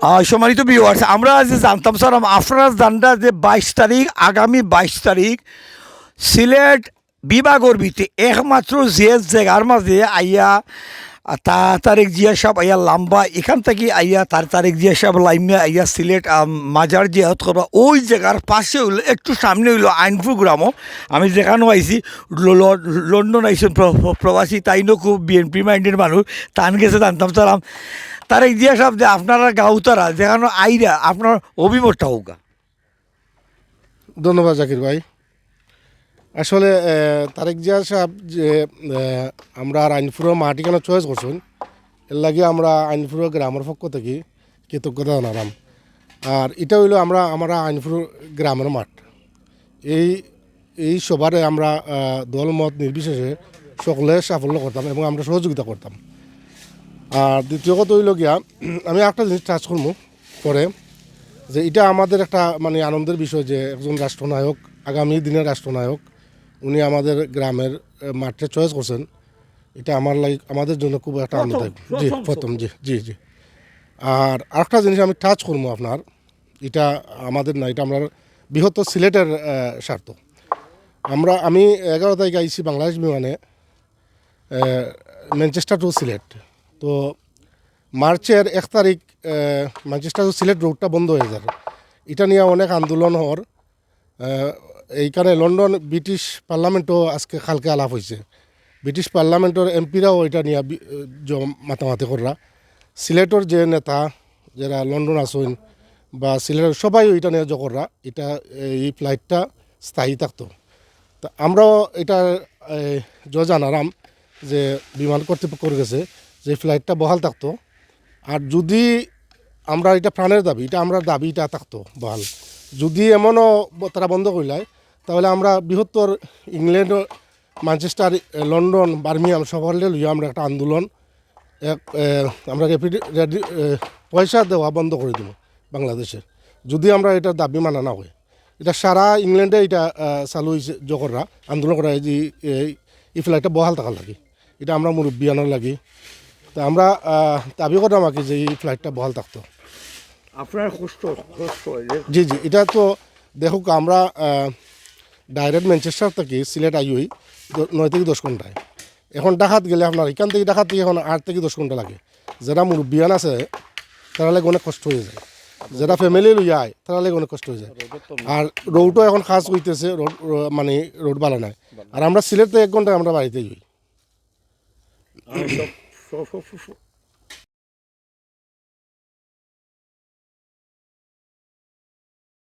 সম্মানিত ভিউয়ার্স, আমরা যে জানতাম স্যার, আপনারা জানটা যে 22 তারিখ, আগামী 22 তারিখ সিলেট বিভাগের ভিতরে একমাত্র যে জায়গার মাঝে আইয়া তারেক জিয়া সাহেব আইয়া লাম্বা এখান থেকে আইয়া তারেক জিয়া সাহেব লাইমিয়া আইয়া সিলেট মাজার জিয়ারত করবা, ওই জায়গার পাশে হইলো একটু সামনে হইলো আইনপুর গ্রামও। আমি যেখানেও আইছি, লন্ডন আইসেন প্রবাসী, তাইনও খুব বিএনপি মাইন্ডের মানুষ, তান গেছে জানতাম স্যার। তারেক জিয়া সাহেব যে আপনারা গাউতারা যেখানে আইরা আপনার অভিমতটা হোক। ধন্যবাদ জাকির ভাই। আসলে তারেক জিয়া সাহেব যে আমরা আইনপুর মাটি কেন চয়েস করছেন, এর লাগে আমরা আইনপুর গ্রামের পক্ষ থেকে কৃতজ্ঞতা জানালাম। আর এটা হইলো আমরা আইনপুর গ্রামের মাঠ, এই সবারে আমরা দল মত নির্বিশেষে সকলে সাফল্য করতাম এবং আমরা সহযোগিতা করতাম। আর দ্বিতীয় কথা হইল গিয়া, আমি একটা জিনিস টাচ করবো পরে, যে এটা আমাদের একটা মানে আনন্দের বিষয় যে একজন রাষ্ট্রনায়ক, আগামী দিনের রাষ্ট্রনায়ক, উনি আমাদের গ্রামের মাঠে চয়েস করছেন। এটা আমাদের জন্য খুব একটা আনন্দদায়ক। জি প্রথম, জি জি জি। আর আরেকটা জিনিস আমি টাচ করবো আপনার, এটা আমাদের না, এটা আমরা বৃহত্তর সিলেটের স্বার্থ। আমি 11 তারিখ আইসি বাংলাদেশ বিমানে ম্যানচেস্টার টু সিলেট। তো মার্চের 1 তারিখ ম্যানচেস্টার টু সিলেট রোডটা বন্ধ হয়ে যাবে। এটা নিয়ে অনেক আন্দোলন হওয়ার, এইখানে লন্ডন ব্রিটিশ পার্লামেন্টও আজকে কালকে আলাপ হয়েছে। ব্রিটিশ পার্লামেন্টের এমপিরাও এটা নিয়ে মাতামাতি করা। সিলেটের যে নেতা যারা লন্ডন আসেন বা সিলেটের সবাই এটা নিয়ে জকররা, এটা এই ফ্লাইটটা স্থায়ী থাকতো। তা আমরাও এটা জানালাম যে বিমান কর্তৃপক্ষ গেছে যে ফ্লাইটটা বহাল থাকতো। আর যদি আমরা এটা প্রাণের দাবি, এটা আমরা দাবিটা থাকতো বহাল। যদি এমনও তারা বন্ধ করলায়, তাহলে আমরা বৃহত্তর ইংল্যান্ড, ম্যানচেস্টার, লন্ডন, বার্মিংহাম সকলে লইয়া আমরা একটা আন্দোলন, আমরা পয়সা দেওয়া বন্ধ করে দেবো বাংলাদেশে, যদি আমরা এটার দাবি মানা না হয়। এটা সারা ইংল্যান্ডে এটা চালু হয়েছে জকররা আন্দোলন করা, যে এই ফ্লাইটটা বহাল থাকার লাগে। এটা আমরা মুরব্বী আনার লাগে। তা আমরা দাবি করলাম আর কি যে এই ফ্লাইটটা বহাল থাকতো। আপনার কষ্ট জি জি। এটা তো দেখুক, আমরা ডাইরেক্ট ম্যানচেস্টার থেকে সিলেট আইই 9 থেকে 10 ঘন্টায়। এখন ঢাকাত গেলে আপনার এখান থেকে ঢাকাত থেকে এখন 8 থেকে 10 ঘন্টা লাগে। যারা মুরব্বিয়ান আছে তারা লাগে অনেক কষ্ট হয়ে যায়, যারা ফ্যামিলি লইয়া আয় তারা লাগে অনেক কষ্ট হয়ে যায়। আর রোডও এখন খাস হইতেছে, মানে রোড ভালো নাই। আর আমরা সিলেট থেকে 1 ঘন্টায় আমরা বাড়িতে যাই।